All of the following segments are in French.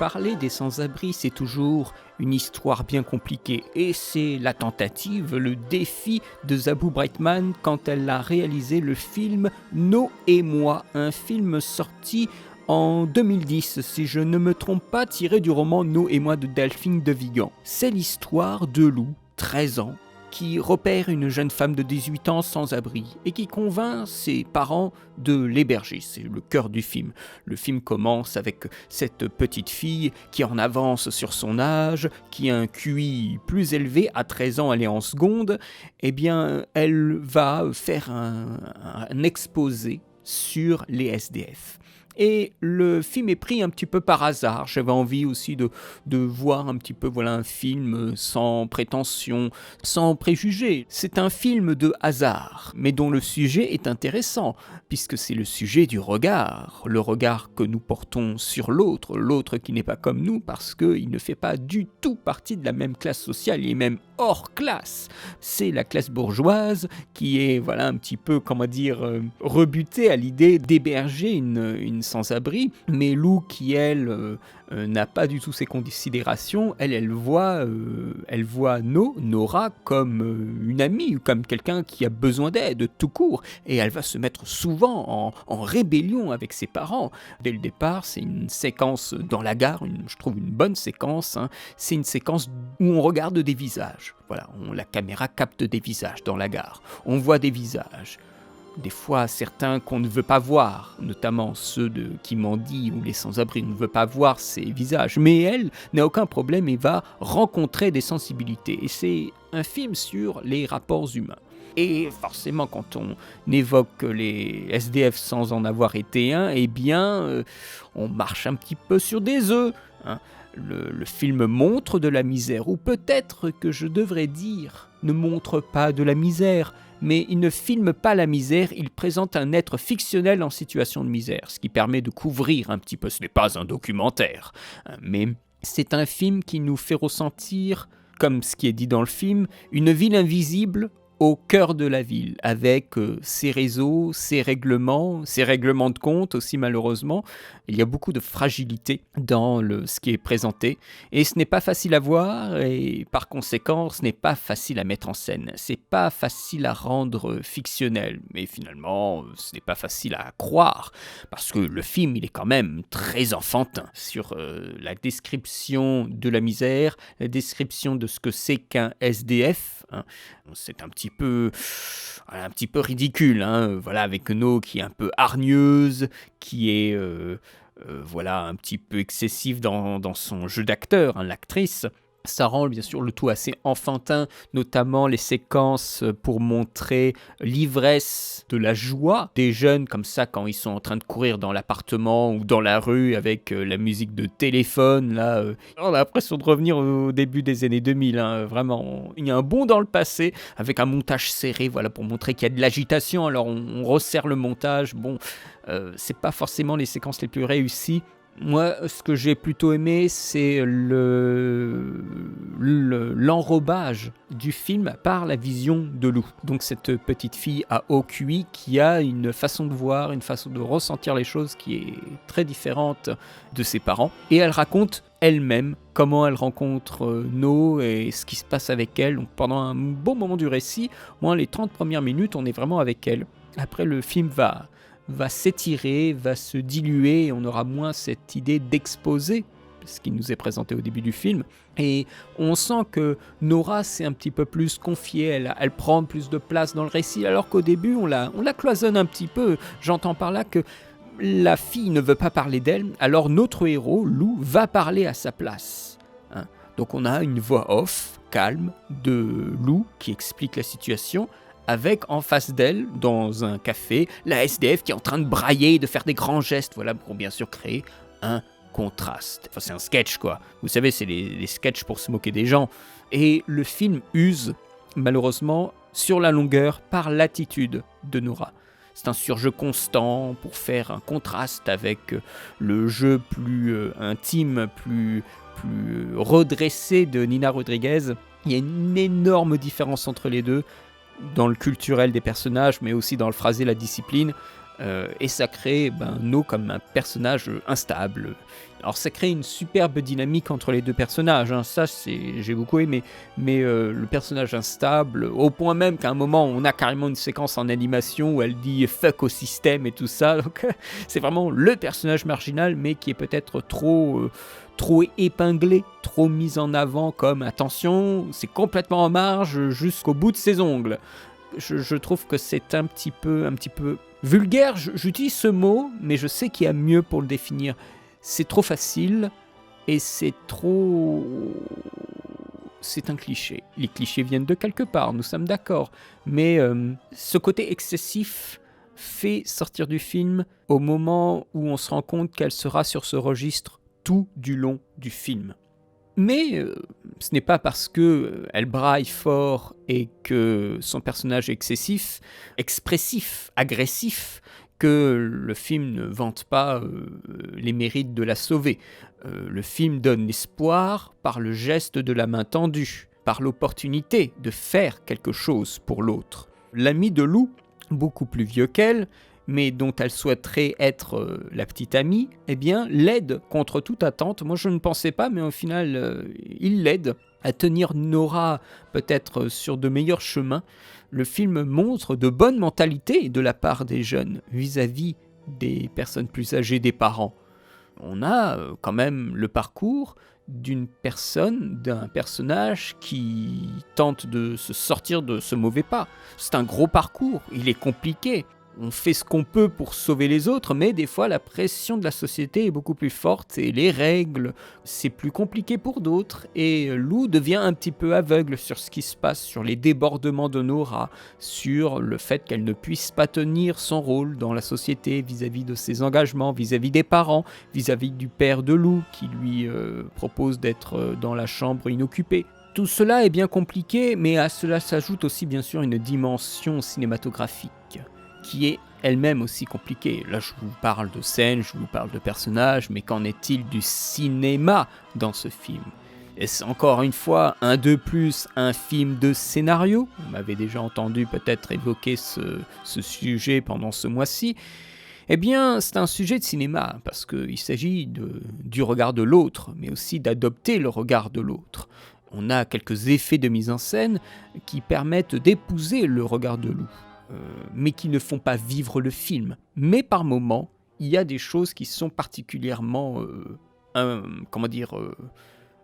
parler des sans-abri, c'est toujours une histoire bien compliquée. Et c'est la tentative, le défi de Zabou Breitman quand elle a réalisé le film No et moi, un film sorti en 2010, si je ne me trompe pas, tiré du roman No et moi de Delphine de Vigan. C'est l'histoire de Lou, 13 ans, qui repère une jeune femme de 18 ans sans abri et qui convainc ses parents de l'héberger. C'est le cœur du film. Le film commence avec cette petite fille qui en avance sur son âge, qui a un QI plus élevé, à 13 ans elle est en seconde, eh bien elle va faire un exposé sur les SDF. Et le film est pris un petit peu par hasard. J'avais envie aussi de voir un petit peu un film sans prétention, sans préjugés. C'est un film de hasard, mais dont le sujet est intéressant, puisque c'est le sujet du regard. Le regard que nous portons sur l'autre, l'autre qui n'est pas comme nous, parce qu'il ne fait pas du tout partie de la même classe sociale, il est même hors classe. C'est la classe bourgeoise qui est un petit peu, rebutée à l'idée d'héberger une sans-abri, mais Lou qui elle n'a pas du tout ces considérations, elle voit Nora comme une amie, comme quelqu'un qui a besoin d'aide tout court, et elle va se mettre souvent en rébellion avec ses parents. Dès le départ, c'est une séquence dans la gare, je trouve une bonne séquence, c'est une séquence où on regarde des visages. La caméra capte des visages dans la gare, on voit des visages. Des fois, certains qu'on ne veut pas voir, notamment ceux qui mendient ou les sans-abri, ne veulent pas voir ces visages. Mais elle n'a aucun problème et va rencontrer des sensibilités. Et c'est un film sur les rapports humains. Et forcément, quand on évoque les SDF sans en avoir été un, eh bien, on marche un petit peu sur des œufs. Le film montre de la misère, ou peut-être que je devrais dire, ne montre pas de la misère, mais il ne filme pas la misère, il présente un être fictionnel en situation de misère, ce qui permet de couvrir un petit peu, ce n'est pas un documentaire, mais c'est un film qui nous fait ressentir, comme ce qui est dit dans le film, une ville invisible au cœur de la ville, avec ses réseaux, ses règlements de compte aussi malheureusement. Il y a beaucoup de fragilité dans ce qui est présenté, et ce n'est pas facile à voir, et par conséquent, ce n'est pas facile à mettre en scène. C'est pas facile à rendre fictionnel, mais finalement, ce n'est pas facile à croire, parce que le film, il est quand même très enfantin sur la description de la misère, la description de ce que c'est qu'un SDF. C'est un petit peu ridicule, avec No qui est un peu hargneuse, qui est un petit peu excessive dans son jeu d'acteur, l'actrice. Ça rend bien sûr le tout assez enfantin, notamment les séquences pour montrer l'ivresse de la joie des jeunes comme ça quand ils sont en train de courir dans l'appartement ou dans la rue avec la musique de téléphone. Là, on a l'impression de revenir au début des années 2000, vraiment. Il y a un bond dans le passé avec un montage serré, pour montrer qu'il y a de l'agitation. Alors on resserre le montage. Bon, c'est pas forcément les séquences les plus réussies. Moi, ce que j'ai plutôt aimé, c'est l'enrobage du film par la vision de Lou. Donc cette petite fille à haut QI qui a une façon de voir, une façon de ressentir les choses qui est très différente de ses parents. Et elle raconte elle-même comment elle rencontre No et ce qui se passe avec elle. Donc pendant un bon moment du récit, moins les 30 premières minutes, on est vraiment avec elle. Après, le film va s'étirer, va se diluer, et on aura moins cette idée d'exposer ce qui nous est présenté au début du film. Et on sent que Nora s'est un petit peu plus confiée, elle prend plus de place dans le récit, alors qu'au début on la cloisonne un petit peu. J'entends par là que la fille ne veut pas parler d'elle, alors notre héros, Lou, va parler à sa place. Donc on a une voix off, calme, de Lou qui explique la situation, avec en face d'elle, dans un café, la SDF qui est en train de brailler, de faire des grands gestes, pour bien sûr créer un contraste. Enfin, c'est un sketch, quoi. Vous savez, c'est les sketchs pour se moquer des gens. Et le film use, malheureusement, sur la longueur, par l'attitude de Nora. C'est un surjeu constant pour faire un contraste avec le jeu plus intime, plus redressé de Nina Rodriguez. Il y a une énorme différence entre les deux, dans le culturel des personnages, mais aussi dans le phrasé, la discipline. et ça crée No comme un personnage instable. Alors ça crée une superbe dynamique entre les deux personnages, hein. Ça j'ai beaucoup aimé, mais le personnage instable, au point même qu'à un moment on a carrément une séquence en animation où elle dit fuck au système et tout ça, donc c'est vraiment le personnage marginal mais qui est peut-être trop épinglé, trop mis en avant comme attention, c'est complètement en marge jusqu'au bout de ses ongles. Je trouve que c'est un petit peu vulgaire, j'utilise ce mot, mais je sais qu'il y a mieux pour le définir. C'est trop facile et c'est un cliché. Les clichés viennent de quelque part, nous sommes d'accord. Mais ce côté excessif fait sortir du film au moment où on se rend compte qu'elle sera sur ce registre tout du long du film. Mais ce n'est pas parce qu'elle braille fort et que son personnage est excessif, expressif, agressif, que le film ne vante pas les mérites de la sauver. Le film donne l'espoir par le geste de la main tendue, par l'opportunité de faire quelque chose pour l'autre. L'ami de Lou, beaucoup plus vieux qu'elle, mais dont elle souhaiterait être la petite amie, eh bien, l'aide contre toute attente. Moi, je ne pensais pas, mais au final, il l'aide à tenir Nora peut-être sur de meilleurs chemins. Le film montre de bonnes mentalités de la part des jeunes vis-à-vis des personnes plus âgées des parents. On a quand même le parcours d'un personnage qui tente de se sortir de ce mauvais pas. C'est un gros parcours, il est compliqué. On fait ce qu'on peut pour sauver les autres, mais des fois la pression de la société est beaucoup plus forte et les règles, c'est plus compliqué pour d'autres. Et Lou devient un petit peu aveugle sur ce qui se passe, sur les débordements de Nora, sur le fait qu'elle ne puisse pas tenir son rôle dans la société vis-à-vis de ses engagements, vis-à-vis des parents, vis-à-vis du père de Lou qui lui propose d'être dans la chambre inoccupée. Tout cela est bien compliqué, mais à cela s'ajoute aussi bien sûr une dimension cinématographique qui est elle-même aussi compliquée. Là, je vous parle de scènes, je vous parle de personnages, mais qu'en est-il du cinéma dans ce film ? Est-ce encore une fois un film de scénario ? Vous m'avez déjà entendu peut-être évoquer ce sujet pendant ce mois-ci. Eh bien, c'est un sujet de cinéma, parce qu'il s'agit du regard de l'autre, mais aussi d'adopter le regard de l'autre. On a quelques effets de mise en scène qui permettent d'épouser le regard de Lou. Mais qui ne font pas vivre le film. Mais par moments, il y a des choses qui sont particulièrement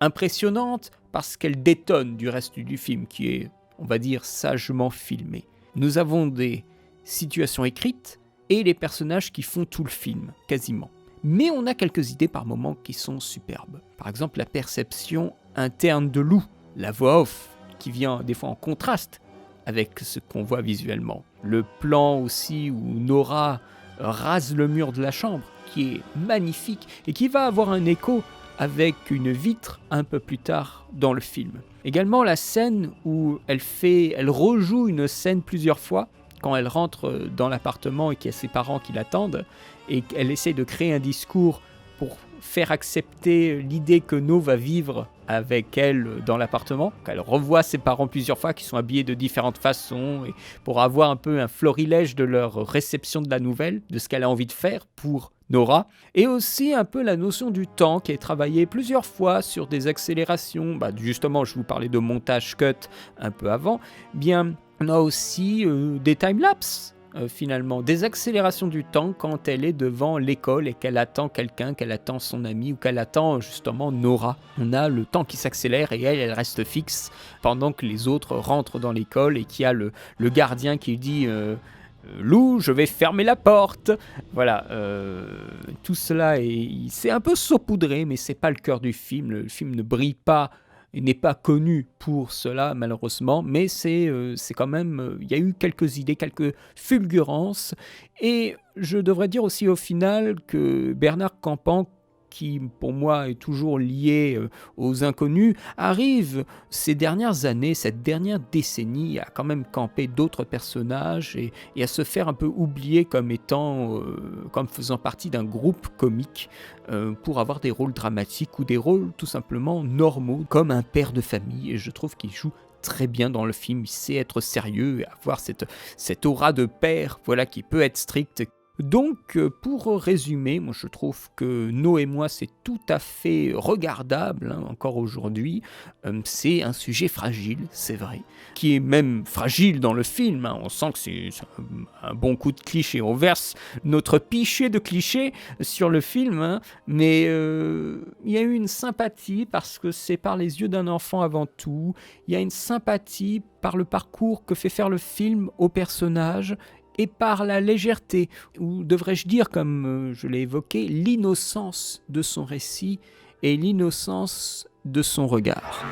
impressionnantes parce qu'elles détonnent du reste du film qui est, on va dire, sagement filmé. Nous avons des situations écrites et les personnages qui font tout le film, quasiment. Mais on a quelques idées par moments qui sont superbes. Par exemple, la perception interne de Lou, la voix off, qui vient des fois en contraste avec ce qu'on voit visuellement. Le plan aussi où Nora rase le mur de la chambre, qui est magnifique et qui va avoir un écho avec une vitre un peu plus tard dans le film. Également la scène où elle rejoue une scène plusieurs fois, quand elle rentre dans l'appartement et qu'il y a ses parents qui l'attendent, et qu'elle essaie de créer un discours pour faire accepter l'idée que No va vivre avec elle dans l'appartement, qu'elle revoit ses parents plusieurs fois qui sont habillés de différentes façons et pour avoir un peu un florilège de leur réception de la nouvelle, de ce qu'elle a envie de faire pour Nora, et aussi un peu la notion du temps qui est travaillée plusieurs fois sur des accélérations. Justement, je vous parlais de montage cut un peu avant, bien on a aussi des timelapses. Finalement, des accélérations du temps quand elle est devant l'école et qu'elle attend quelqu'un, qu'elle attend son ami ou qu'elle attend justement Nora. On a le temps qui s'accélère et elle reste fixe pendant que les autres rentrent dans l'école et qu'il y a le gardien qui dit Lou, je vais fermer la porte. Voilà, tout cela c'est un peu saupoudré, mais c'est pas le cœur du film. Le film ne brille pas. Il n'est pas connu pour cela, malheureusement, mais c'est quand même... Il y a eu quelques idées, quelques fulgurances, et je devrais dire aussi au final que Bernard Campan, qui pour moi est toujours lié aux inconnus, arrive ces dernières années, cette dernière décennie, à quand même camper d'autres personnages et à se faire un peu oublier comme faisant partie d'un groupe comique pour avoir des rôles dramatiques ou des rôles tout simplement normaux, comme un père de famille, et je trouve qu'il joue très bien dans le film, il sait être sérieux et avoir cette aura de père, voilà, qui peut être strict. Donc, pour résumer, moi je trouve que Nos et moi, c'est tout à fait regardable, hein, encore aujourd'hui. C'est un sujet fragile, c'est vrai, qui est même fragile dans le film, hein. On sent que c'est un bon coup de cliché. On verse notre pichet de clichés sur le film, hein, mais il y a eu une sympathie parce que c'est par les yeux d'un enfant avant tout. Il y a une sympathie par le parcours que fait faire le film aux personnages et par la légèreté, ou devrais-je dire, comme je l'ai évoqué, l'innocence de son récit et l'innocence de son regard.